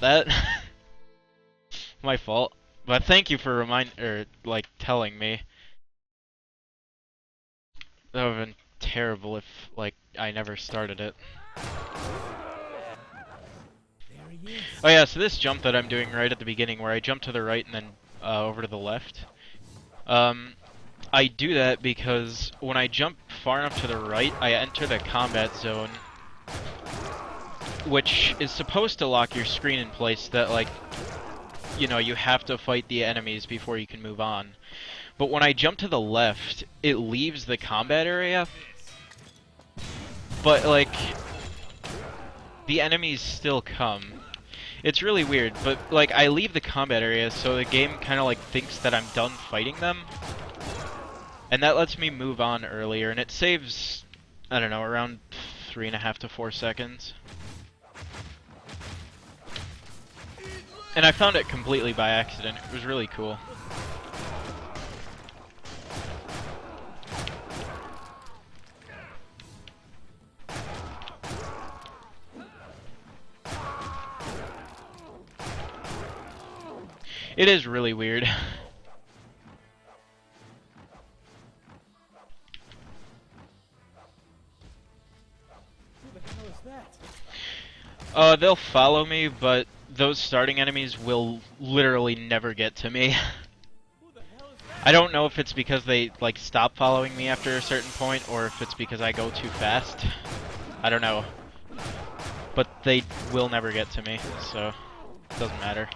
that. My fault. But thank you for telling me. That would have been terrible if, like, I never started it. Oh yeah, so this jump that I'm doing right at the beginning, where I jump to the right and then over to the left, I do that because when I jump far enough to the right, I enter the combat zone, which is supposed to lock your screen in place that, like, you know, you have to fight the enemies before you can move on. But when I jump to the left, it leaves the combat area, but, like, the enemies still come. It's really weird, but, like, I leave the combat area, so the game kind of, like, thinks that I'm done fighting them. And that lets me move on earlier, and it saves, I don't know, around 3.5 to 4 seconds. And I found it completely by accident. It was really cool. It is really weird. Who the hell is that? They'll follow me, but those starting enemies will literally never get to me. I don't know if it's because they, like, stop following me after a certain point, or if it's because I go too fast. I don't know. But they will never get to me, so it doesn't matter.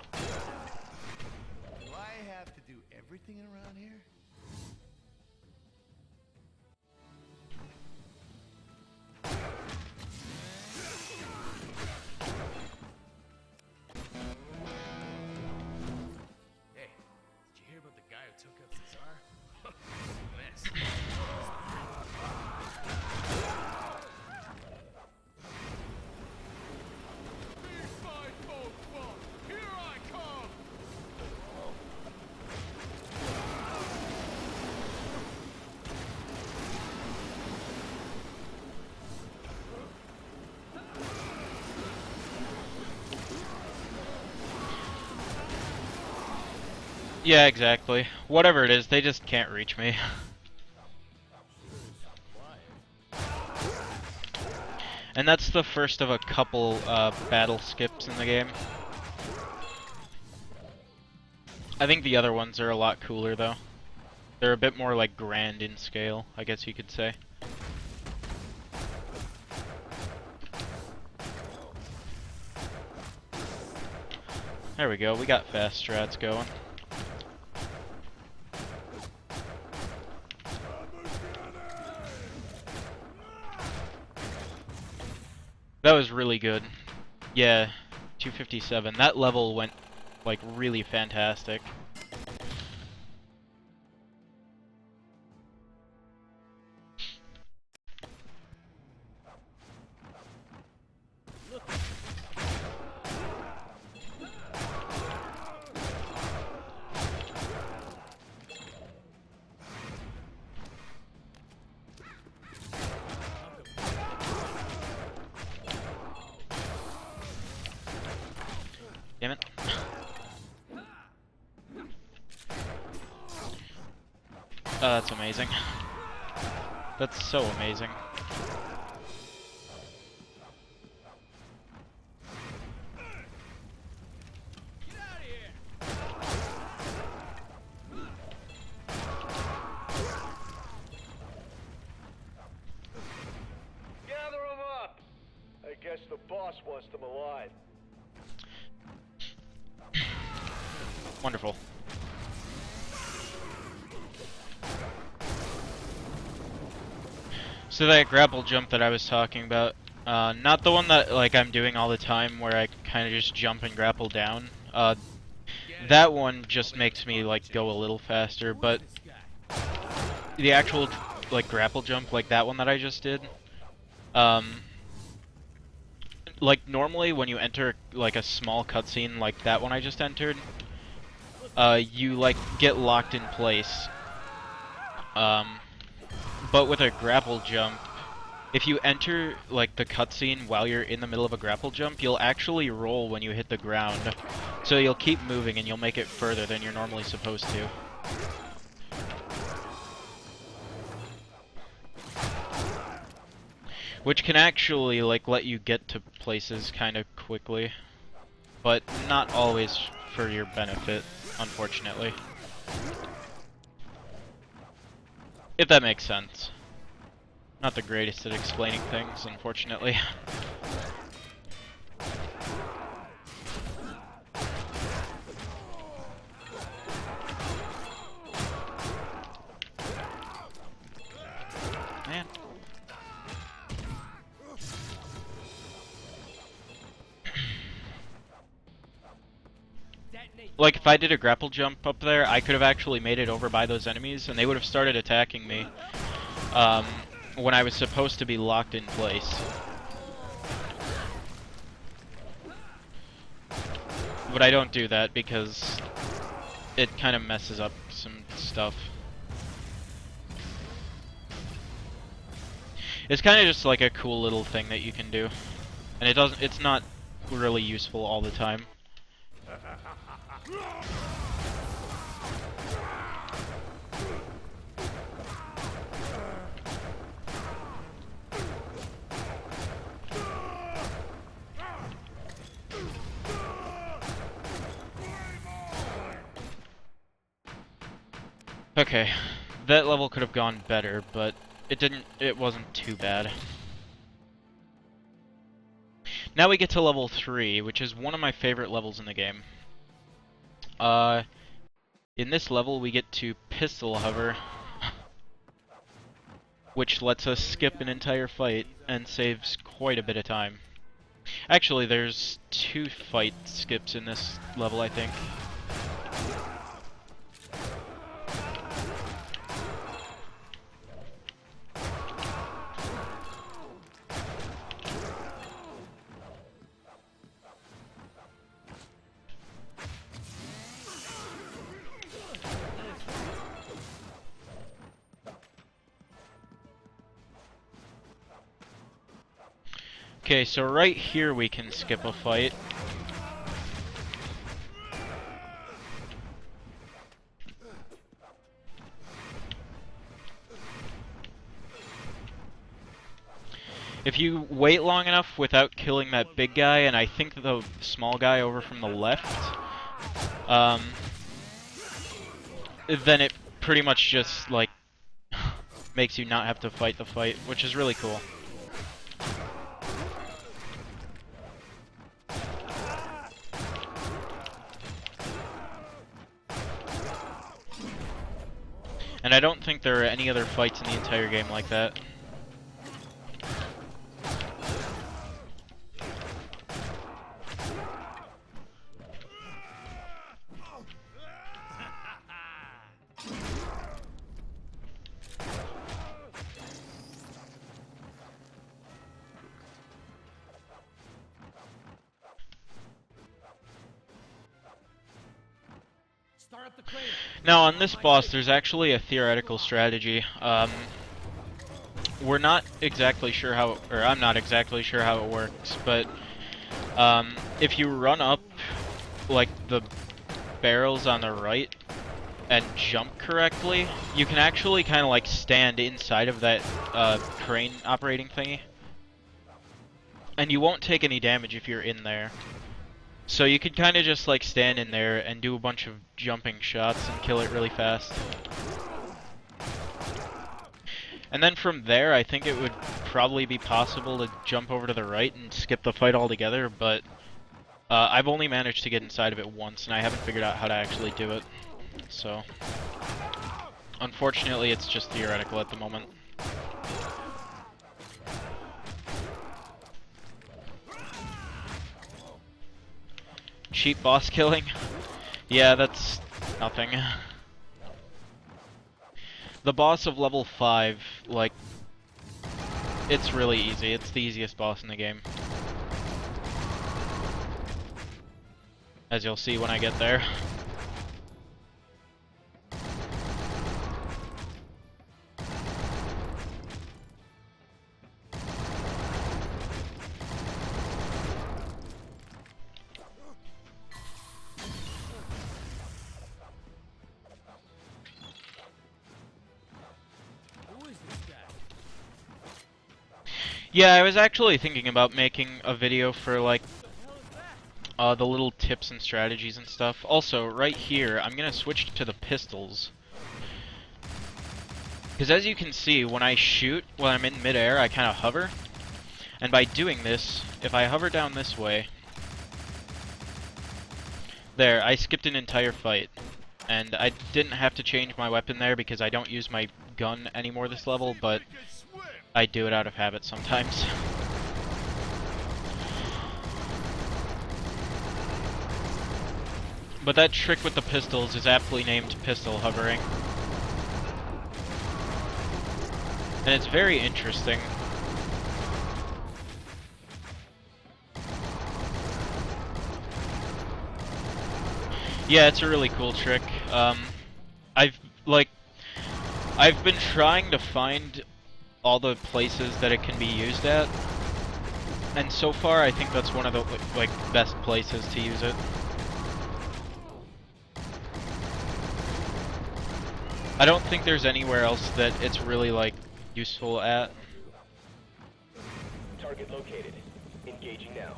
Do I have to do everything around here? Hey, did you hear about the guy who took out Cesar? Mess. Here I come! Yeah, exactly. Whatever it is, they just can't reach me. And that's the first of a couple battle skips in the game. I think the other ones are a lot cooler, though. They're a bit more, like, grand in scale, I guess you could say. There we go, we got fast strats going. That was really good. Yeah, 257. That level went, like, really fantastic. Damn it. Oh, that's amazing. That's so amazing. Gather them up! I guess the boss wants them alive. Wonderful. So that grapple jump that I was talking about, not the one that, like, I'm doing all the time where I kind of just jump and grapple down. That one just makes me, like, go a little faster, but the actual, like, grapple jump, like that one that I just did, like, normally when you enter, like, a small cutscene like that one I just entered, you, like, get locked in place. But with a grapple jump, if you enter like the cutscene while you're in the middle of a grapple jump, you'll actually roll when you hit the ground. So you'll keep moving and you'll make it further than you're normally supposed to. Which can actually like let you get to places kind of quickly, but not always for your benefit, unfortunately. If that makes sense. Not the greatest at explaining things, unfortunately. Man. Like, if I did a grapple jump up there, I could have actually made it over by those enemies, and they would have started attacking me when I was supposed to be locked in place. But I don't do that because it kind of messes up some stuff. It's kind of just like a cool little thing that you can do. And it's not really useful all the time. Okay, that level could have gone better, but it wasn't too bad. Now we get to level 3, which is one of my favorite levels in the game. In this level we get to pistol hover, which lets us skip an entire fight and saves quite a bit of time. Actually, there's 2 fight skips in this level, I think. Okay, so right here we can skip a fight. If you wait long enough without killing that big guy, and I think the small guy over from the left, then it pretty much just, like, makes you not have to fight the fight, which is really cool. And I don't think there are any other fights in the entire game like that. Now on this boss there's actually a theoretical strategy. We're not exactly sure how, or I'm not exactly sure how it works, but if you run up like the barrels on the right and jump correctly, you can actually kind of like stand inside of that crane operating thingy. And you won't take any damage if you're in there. So you could kind of just like stand in there and do a bunch of jumping shots and kill it really fast. And then from there, I think it would probably be possible to jump over to the right and skip the fight altogether, but I've only managed to get inside of it once, and I haven't figured out how to actually do it. So, unfortunately, it's just theoretical at the moment. Cheap boss killing? Yeah, that's nothing. The boss of level 5, like, it's really easy. It's the easiest boss in the game. As you'll see when I get there. Yeah, I was actually thinking about making a video for like the little tips and strategies and stuff. Also, right here, I'm gonna switch to the pistols. Because as you can see, when I shoot, when I'm in midair, I kind of hover. And by doing this, if I hover down this way, there, I skipped an entire fight. And I didn't have to change my weapon there because I don't use my gun anymore this level, but I do it out of habit sometimes. But that trick with the pistols is aptly named pistol hovering. And it's very interesting. Yeah, it's a really cool trick. I've been trying to find all the places that it can be used at, and so far I think that's one of the like best places to use it. I don't think there's anywhere else that it's really like useful at. Target located. Engaging now.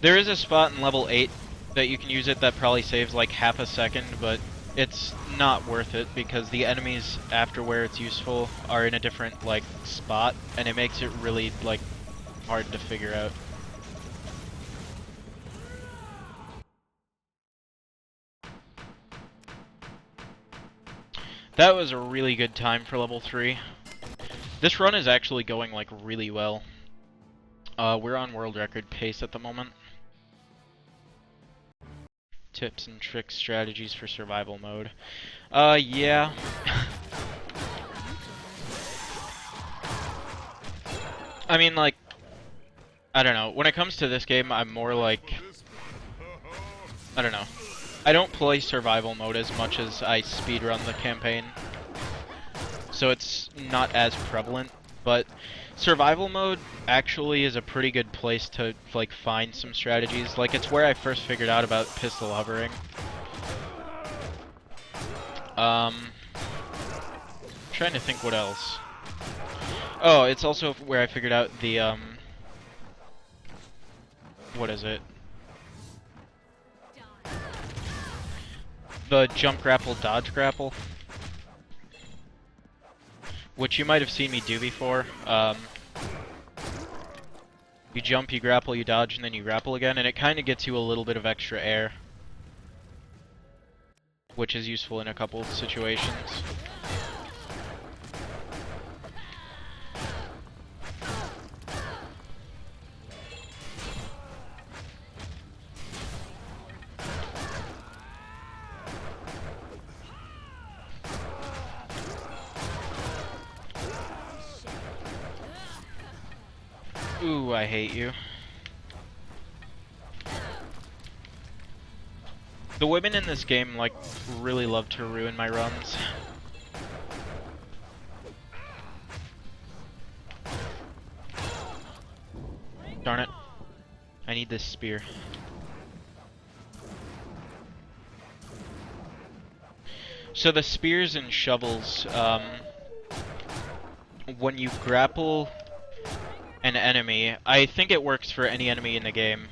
There is a spot in level 8 that you can use it that probably saves like half a second, but it's not worth it because the enemies after where it's useful are in a different like spot, and it makes it really like hard to figure out. That was a really good time for level 3. This run is actually going like really well. We're on world record pace at the moment. Tips and tricks, strategies for survival mode. Yeah. I mean, like, I don't know. When it comes to this game, I'm more like, I don't know. I don't play survival mode as much as I speedrun the campaign, so it's not as prevalent, but survival mode actually is a pretty good place to like find some strategies. Like, it's where I first figured out about pistol hovering. Trying to think what else. Oh, it's also where I figured out the what is it? The jump grapple, dodge grapple, which you might have seen me do before. You jump, you grapple, you dodge, and then you grapple again, and it kind of gets you a little bit of extra air, which is useful in a couple of situations. Ooh, I hate you. The women in this game, like, really love to ruin my runs. Darn it. I need this spear. So the spears and shovels, when you grapple an enemy, I think it works for any enemy in the game,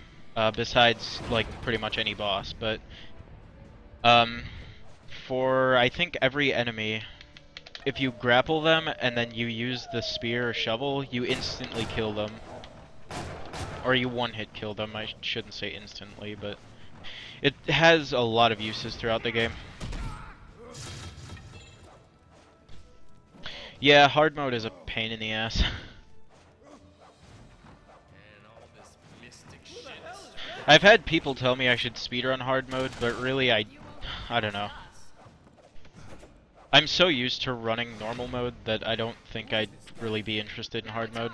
besides, like, pretty much any boss, but, for, I think, every enemy, if you grapple them and then you use the spear or shovel, you instantly kill them. Or you one-hit kill them, I shouldn't say instantly, but it has a lot of uses throughout the game. Yeah, hard mode is a pain in the ass. I've had people tell me I should speedrun hard mode, but really I don't know. I'm so used to running normal mode that I don't think I'd really be interested in hard mode.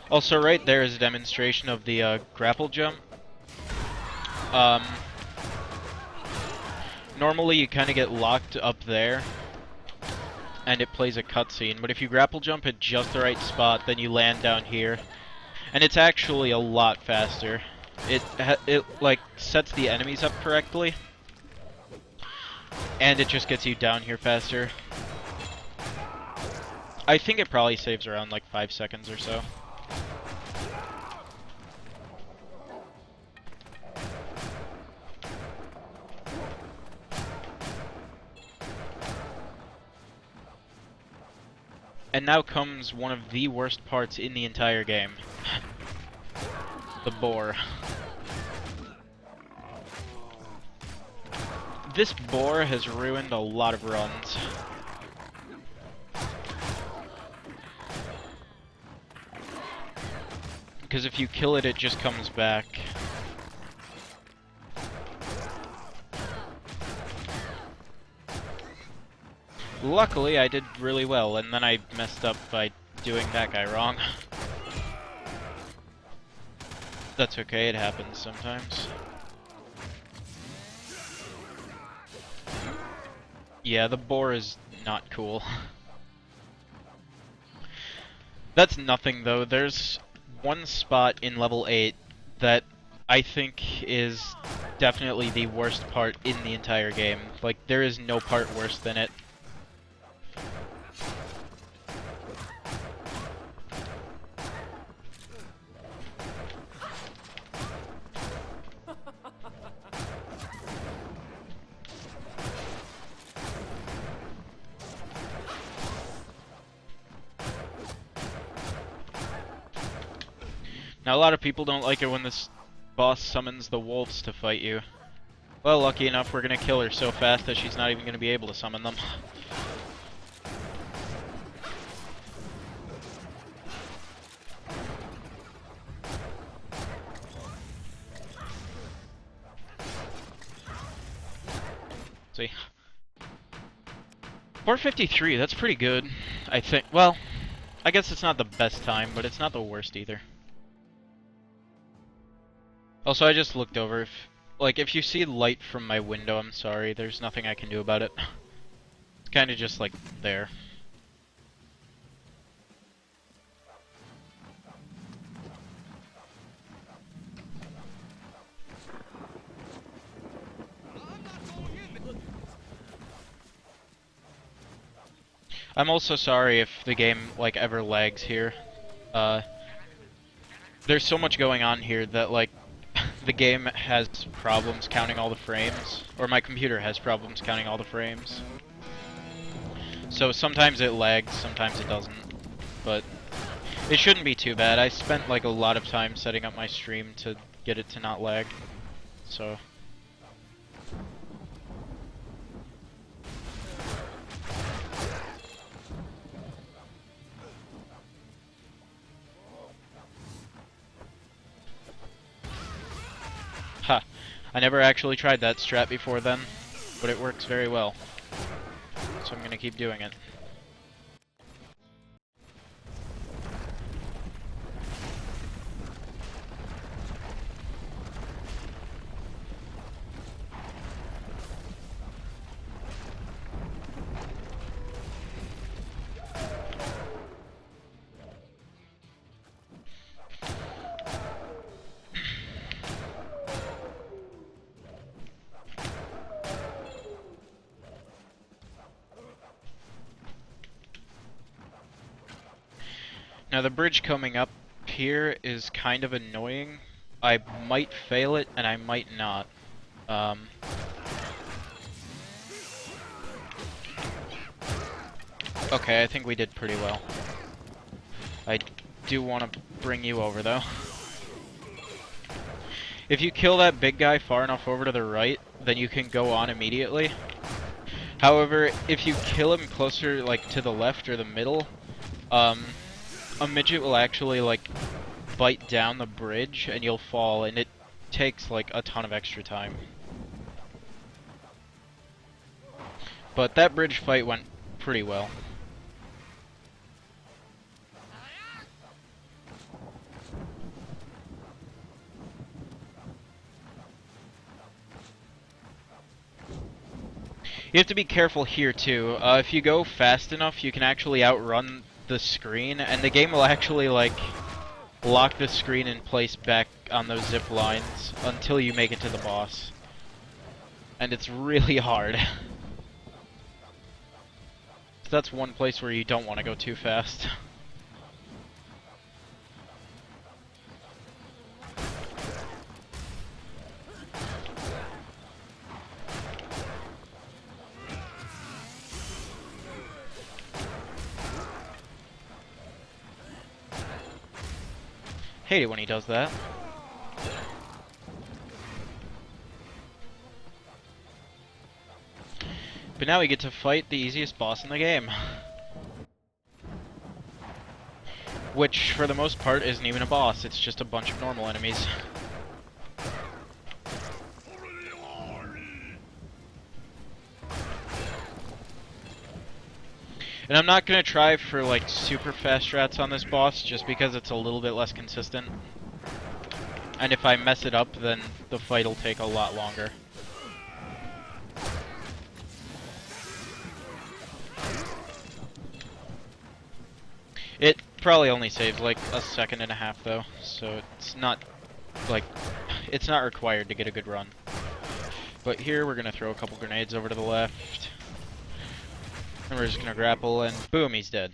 Also, right there is a demonstration of the grapple jump. Normally you kind of get locked up there, and it plays a cutscene, but if you grapple jump at just the right spot, then you land down here. And it's actually a lot faster. It like sets the enemies up correctly, And it just gets you down here faster. I think it probably saves around like 5 seconds or so. And now comes one of the worst parts in the entire game. The boar. This boar has ruined a lot of runs. Because if you kill it, it just comes back. Luckily, I did really well, and then I messed up by doing that guy wrong. That's okay, it happens sometimes. Yeah, the boar is not cool. That's nothing though. There's one spot in level 8 that I think is definitely the worst part in the entire game. Like, there is no part worse than it. Now, a lot of people don't like it when this boss summons the wolves to fight you. Well, lucky enough, we're gonna kill her so fast that she's not even gonna be able to summon them. See. 453, that's pretty good, I think. Well, I guess it's not the best time, but it's not the worst either. Also, I just looked over. If you see light from my window, I'm sorry. There's nothing I can do about it. It's kind of just, like, there. I'm also sorry if the game, like, ever lags here. There's so much going on here that, like, the game has problems counting all the frames, or my computer has problems counting all the frames. So sometimes it lags, sometimes it doesn't, but it shouldn't be too bad. I spent like a lot of time setting up my stream to get it to not lag, so. Ha! I never actually tried that strat before then, but it works very well. So I'm gonna keep doing it. Now the bridge coming up here is kind of annoying. I might fail it and I might not. Okay, I think we did pretty well. I do want to bring you over though. If you kill that big guy far enough over to the right, then you can go on immediately. However, if you kill him closer like to the left or the middle, a midget will actually, like, bite down the bridge and you'll fall, and it takes, like, a ton of extra time. But that bridge fight went pretty well. You have to be careful here, too. If you go fast enough, you can actually outrun the screen, and the game will actually, like, lock the screen in place back on those zip lines until you make it to the boss. And it's really hard. that's one place where you don't want to go too fast. Hate it when he does that. But now we get to fight the easiest boss in the game. Which, for the most part, isn't even a boss, it's just a bunch of normal enemies. And I'm not gonna try for like super fast strats on this boss just because it's a little bit less consistent. And if I mess it up, then the fight will take a lot longer. It probably only saves like a second and a half though, so it's not like it's not required to get a good run. But here we're gonna throw a couple grenades over to the left. And we're just gonna grapple and boom, he's dead.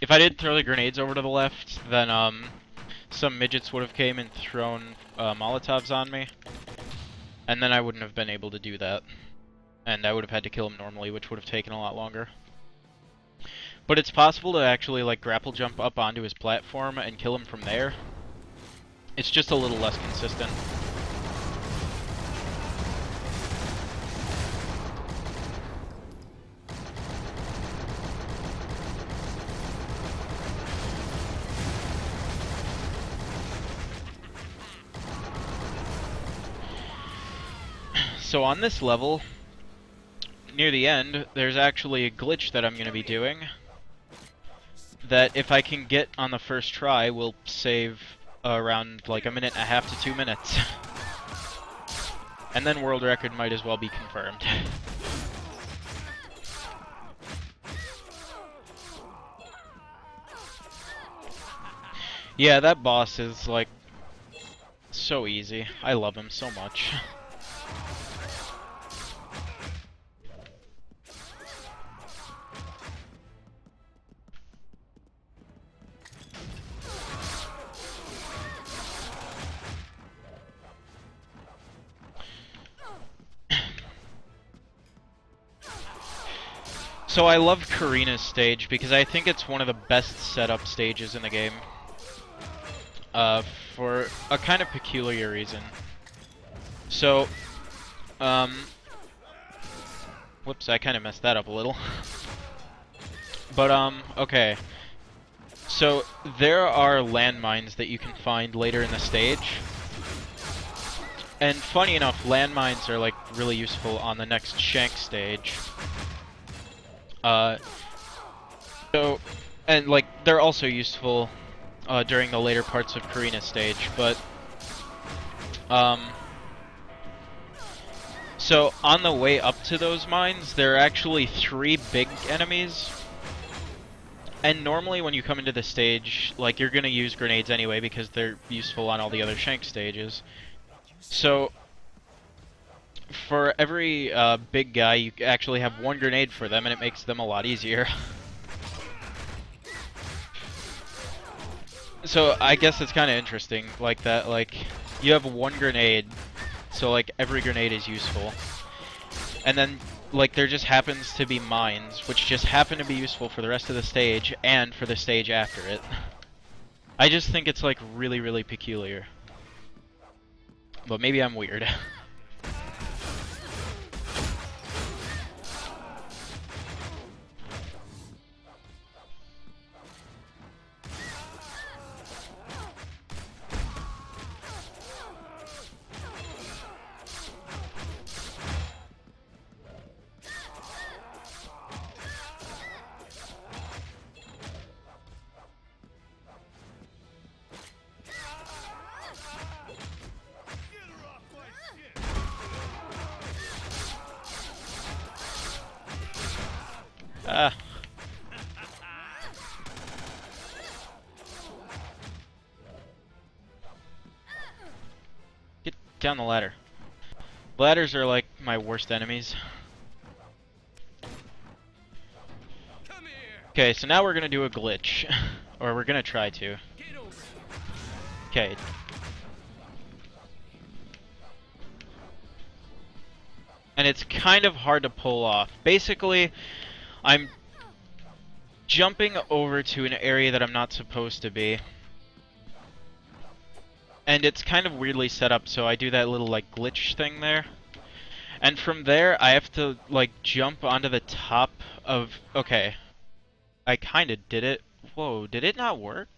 If I did throw the grenades over to the left, then some midgets would have came and thrown Molotovs on me. And then I wouldn't have been able to do that. And I would have had to kill him normally, which would have taken a lot longer. But it's possible to actually like grapple jump up onto his platform and kill him from there. It's just a little less consistent. So on this level, near the end, there's actually a glitch that I'm going to be doing that if I can get on the first try will save around like a minute and a half to 2 minutes. And then world record might as well be confirmed. Yeah, that boss is like so easy. I love him so much. So I love Karina's stage because I think it's one of the best setup stages in the game. For a kind of peculiar reason. So, whoops, I kind of messed that up a little. But, okay. So, there are landmines that you can find later in the stage. And funny enough, landmines are, like, really useful on the next Shank stage. And, like, they're also useful during the later parts of Karina's stage, but so on the way up to those mines, there are actually 3 big enemies. And normally when you come into the stage, like, you're gonna use grenades anyway because they're useful on all the other Shank stages. So for every big guy, you actually have 1 grenade for them, and it makes them a lot easier. So I guess it's kind of interesting like that, like, you have 1 grenade, so like every grenade is useful. And then like there just happens to be mines, which just happen to be useful for the rest of the stage and for the stage after it. I just think it's like really, really peculiar. But maybe I'm weird. Ah. Get down the ladder. Ladders are like my worst enemies. Okay, so now we're gonna do a glitch. Or we're gonna try to. Okay. And it's kind of hard to pull off. Basically, I'm jumping over to an area that I'm not supposed to be. And it's kind of weirdly set up, so I do that little, like, glitch thing there. And from there, I have to, like, jump onto the top of... Okay. I kinda did it. Whoa, did it not work?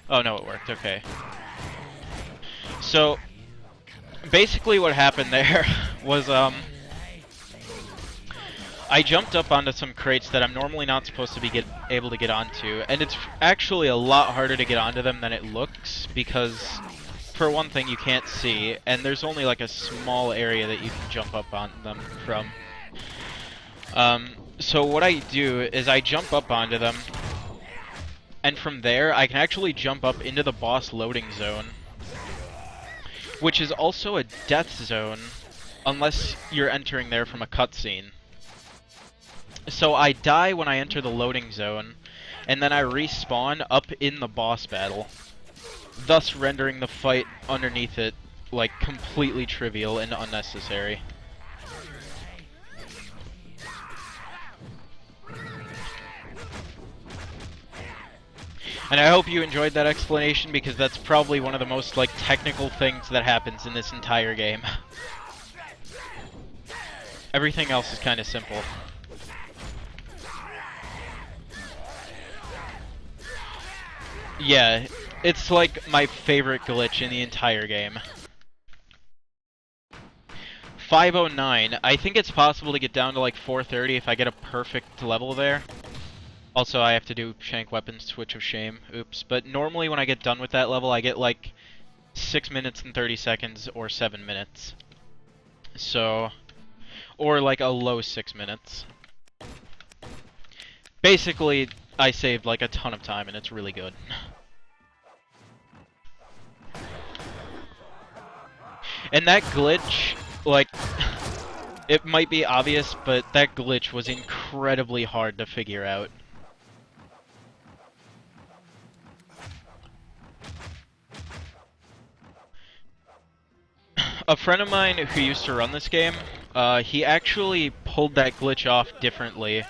Oh, no, it worked. Okay. So, basically what happened there was, I jumped up onto some crates that I'm normally not supposed to be able to get onto, and it's actually a lot harder to get onto them than it looks, because, for one thing, you can't see, and there's only like a small area that you can jump up on them from. So what I do is I jump up onto them, and from there I can actually jump up into the boss loading zone, which is also a death zone, unless you're entering there from a cutscene. So I die when I enter the loading zone, and then I respawn up in the boss battle, thus rendering the fight underneath it, like, completely trivial and unnecessary. And I hope you enjoyed that explanation, because that's probably one of the most, like, technical things that happens in this entire game. Everything else is kind of simple. Yeah, it's like my favorite glitch in the entire game. 509. I think it's possible to get down to like 430 if I get a perfect level there. Also, I have to do Shank Weapons Switch of Shame. Oops. But normally when I get done with that level, I get like 6 minutes and 30 seconds or 7 minutes. So, or like a low 6 minutes. Basically, I saved like a ton of time and it's really good. And that glitch, like, it might be obvious, but that glitch was incredibly hard to figure out. A friend of mine who used to run this game, he actually pulled that glitch off differently.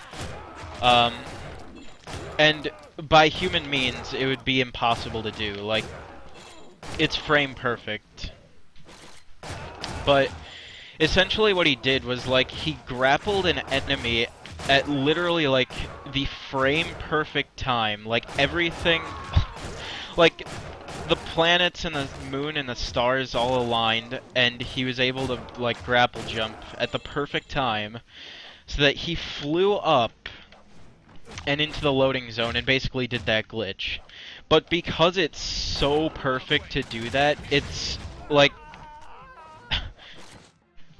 And by human means, it would be impossible to do. Like, it's frame perfect. But essentially what he did was, like, he grappled an enemy at literally, like, the frame perfect time. Like, everything... like, the planets and the moon and the stars all aligned, and he was able to, like, grapple jump at the perfect time, so that he flew up and into the loading zone and basically did that glitch. But because it's so perfect to do that, it's, like...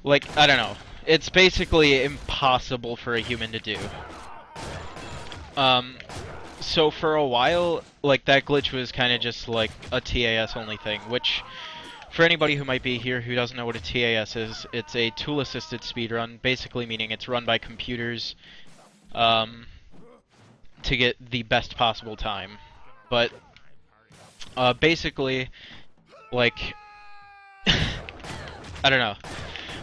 like, I don't know. It's basically impossible for a human to do. So for a while, like, that glitch was kind of just, like, a TAS only thing, which, for anybody who might be here who doesn't know what a TAS is, it's a tool-assisted speedrun, basically meaning it's run by computers, to get the best possible time. But, basically, like, I don't know.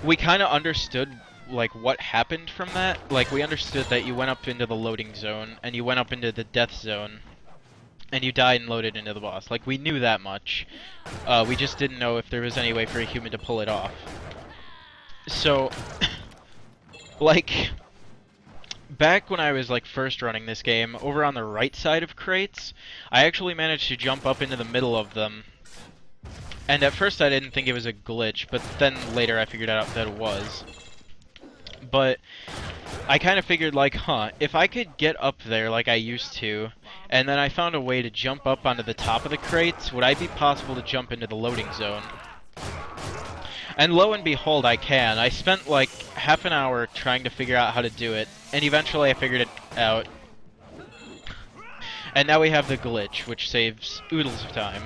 We kind of understood, like, what happened from that. Like, we understood that you went up into the loading zone, and you went up into the death zone, and you died and loaded into the boss. Like, we knew that much. We just didn't know if there was any way for a human to pull it off. So, like, back when I was, like, first running this game, over on the right side of crates, I actually managed to jump up into the middle of them. And at first I didn't think it was a glitch, but then later I figured out that it was. But I kind of figured, like, if I could get up there like I used to, and then I found a way to jump up onto the top of the crates, would I be possible to jump into the loading zone? And lo and behold, I can. I spent like half an hour trying to figure out how to do it, and eventually I figured it out. And now we have the glitch, which saves oodles of time.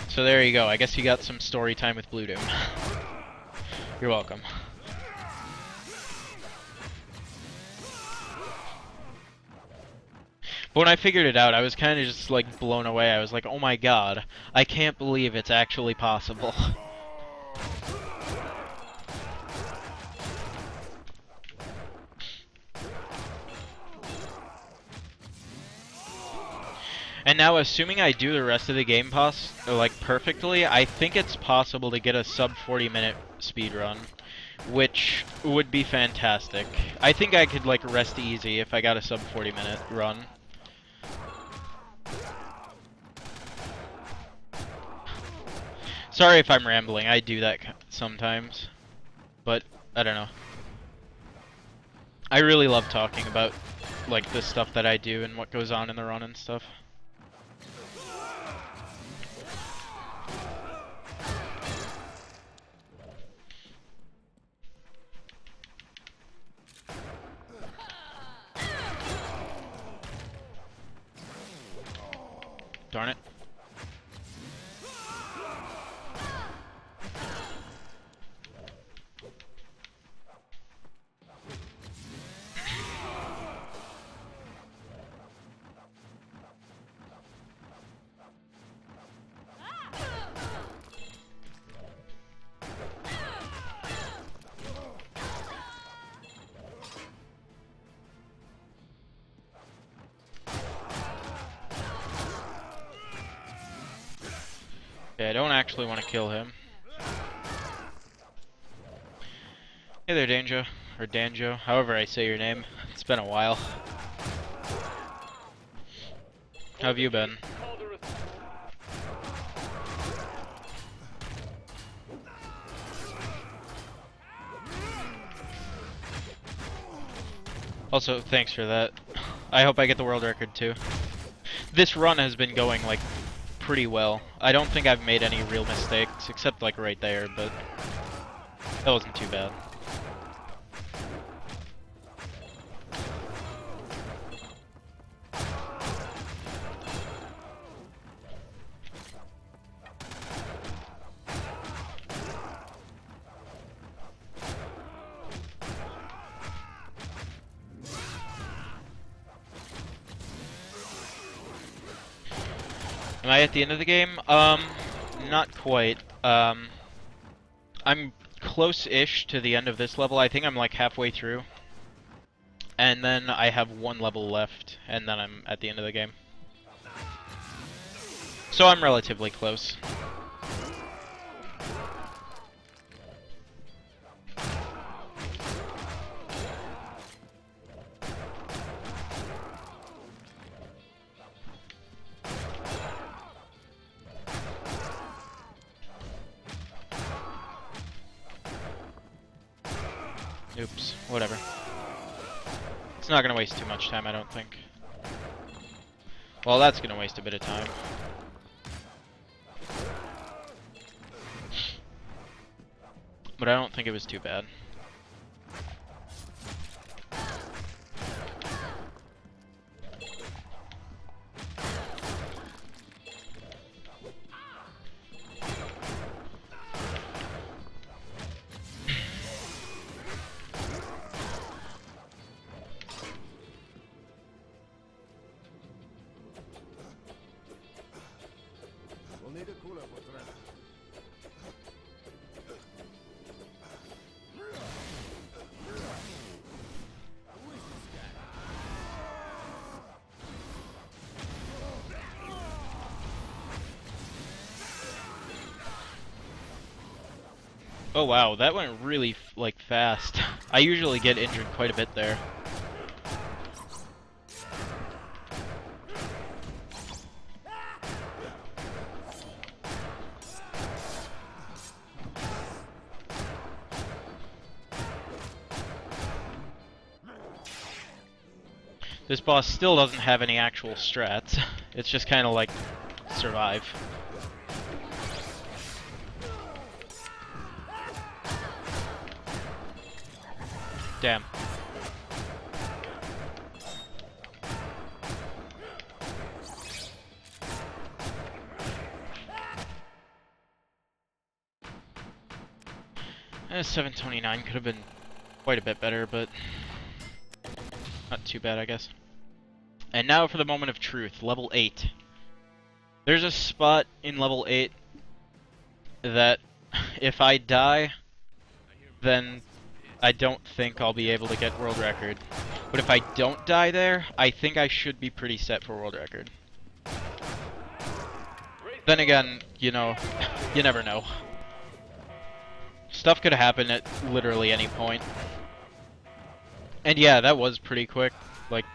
So there you go. I guess you got some story time with Blue Doom. You're welcome. But when I figured it out, I was kind of just like blown away. I was like, oh my god, I can't believe it's actually possible. And now, assuming I do the rest of the game like perfectly, I think it's possible to get a sub 40-minute speedrun, which would be fantastic. I think I could like rest easy if I got a sub 40-minute run. Sorry if I'm rambling, I do that sometimes. But, I don't know. I really love talking about, like, the stuff that I do and what goes on in the run and stuff. Darn it. Okay, I don't actually want to kill him. Hey there, Danjo. Or Danjo, however I say your name. It's been a while. How have you been? Also, thanks for that. I hope I get the world record too. This run has been going, like, pretty well. I don't think I've made any real mistakes, except, like, right there, but that wasn't too bad. Am I at the end of the game? Not quite. I'm close-ish to the end of this level. I think I'm like halfway through. And then I have one level left, and then I'm at the end of the game. So I'm relatively close. Oops, whatever. It's not gonna waste too much time, I don't think. Well, that's gonna waste a bit of time. But I don't think it was too bad. Oh wow, that went really like fast. I usually get injured quite a bit there. This boss still doesn't have any actual strats. It's just kind of like survive. Damn. Eh, 729 could have been quite a bit better, but not too bad, I guess. And now for the moment of truth, level 8. There's a spot in level 8 that if I die, then I don't think I'll be able to get world record. But if I don't die there, I think I should be pretty set for world record. Then again, you know, you never know. Stuff could happen at literally any point. And yeah, that was pretty quick. Like,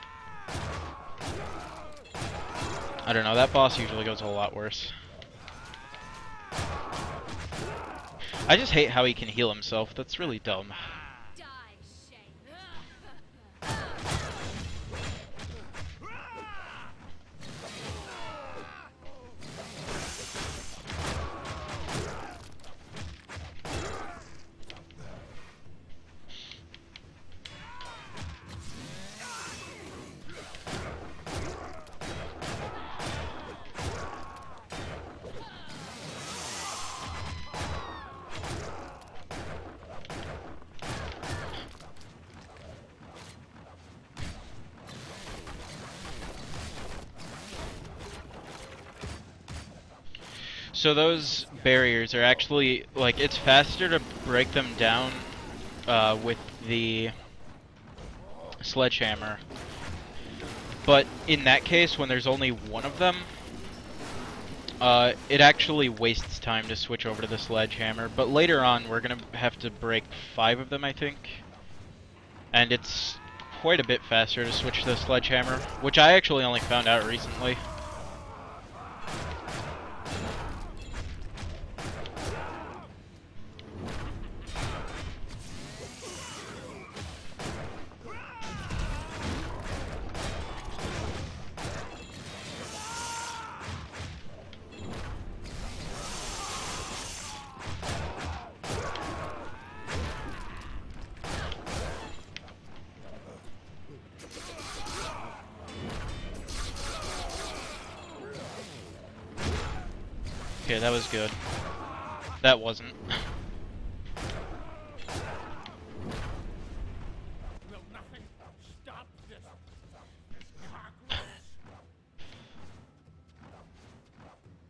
I don't know, that boss usually goes a lot worse. I just hate how he can heal himself. That's really dumb. Die, Shank. So those barriers are actually, like, it's faster to break them down with the sledgehammer. But in that case, when there's only one of them, it actually wastes time to switch over to the sledgehammer. But later on, we're gonna have to break 5 of them, I think. And it's quite a bit faster to switch to the sledgehammer, which I actually only found out recently. Okay, that was good. That wasn't. Will nothing stop this cockroach?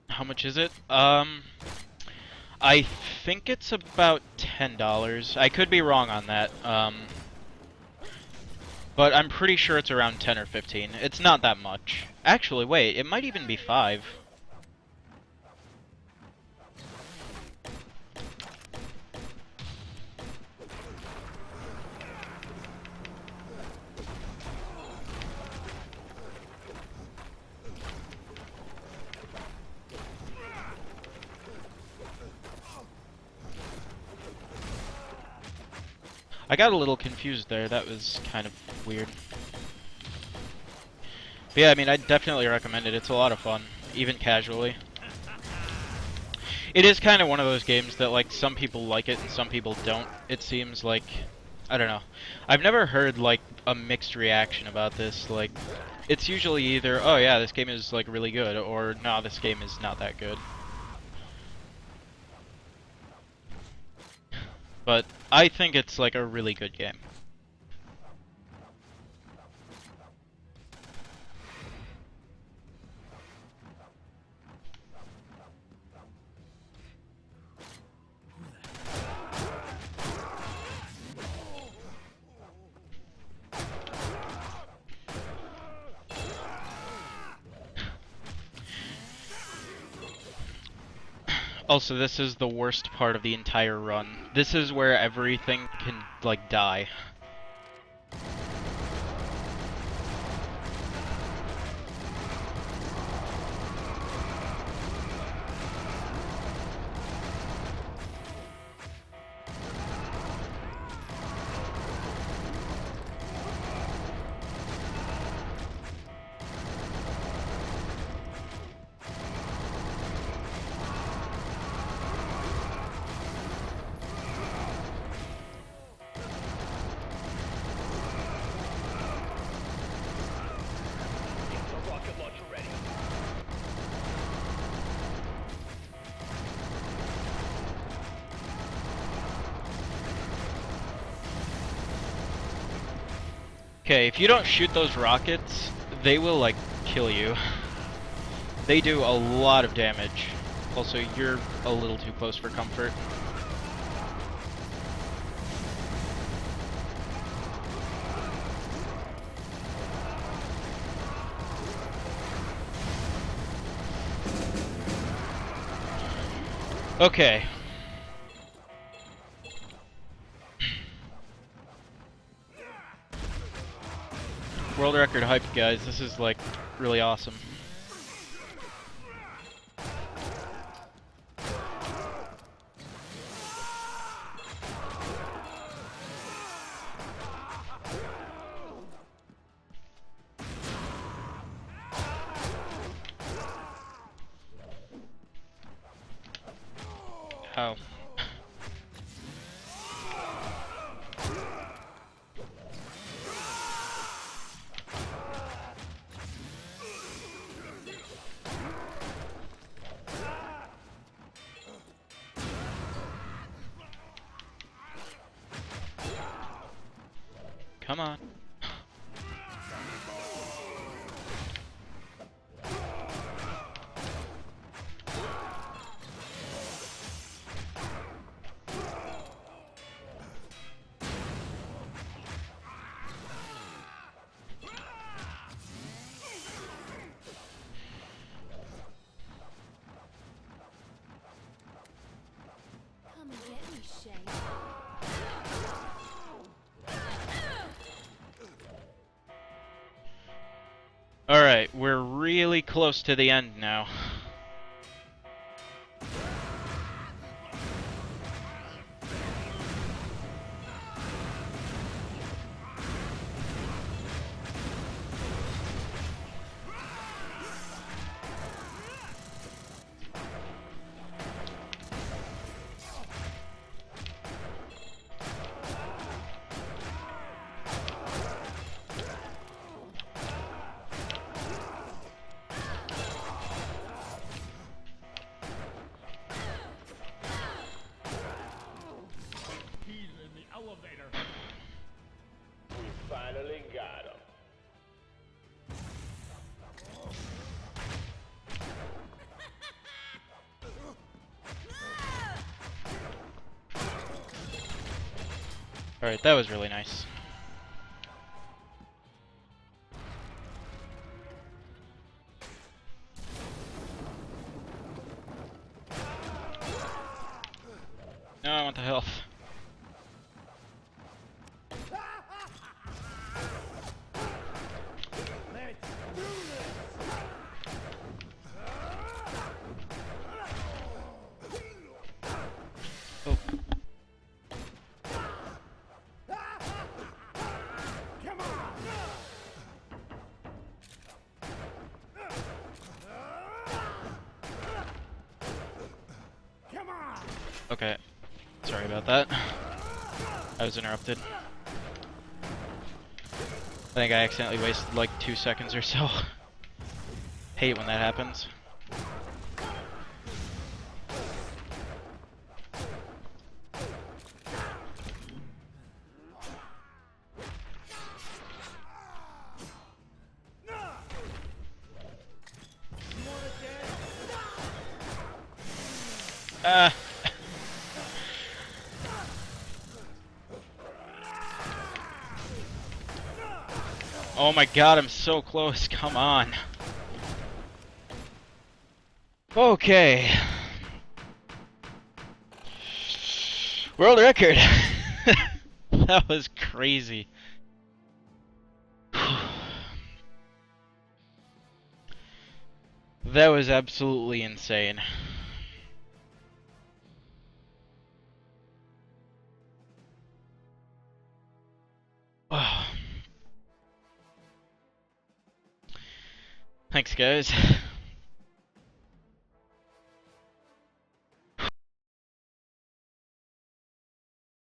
How much is it? I think it's about $10. I could be wrong on that. But I'm pretty sure it's around 10 or 15. It's not that much. Actually, wait, it might even be 5. I got a little confused there. That was kind of weird. But yeah, I mean, I definitely recommend it. It's a lot of fun, even casually. It is kind of one of those games that, like, some people like it and some people don't. It seems like, I don't know. I've never heard, like, a mixed reaction about this. Like, it's usually either, oh yeah, this game is, like, really good, or no, this game is not that good. But I think it's like a really good game. Also, this is the worst part of the entire run. This is where everything can, like, die. The rocket launcher ready. Okay, if you don't shoot those rockets, they will, like, kill you. They do a lot of damage. Also, you're a little too close for comfort. Okay. World record hype, guys. This is, like, really awesome. Oh. Come on. Come and get me, Shank. Alright, we're really close to the end now. He's in the elevator. We finally got him. Alright, that was really nice. No, I want the health. Oh. Okay. Sorry about that. I was interrupted. I think I accidentally wasted like 2 seconds or so. Hate when that happens. Ah. Oh my god, I'm so close. Come on. Okay. World record. That was crazy. That was absolutely insane. Thanks, guys.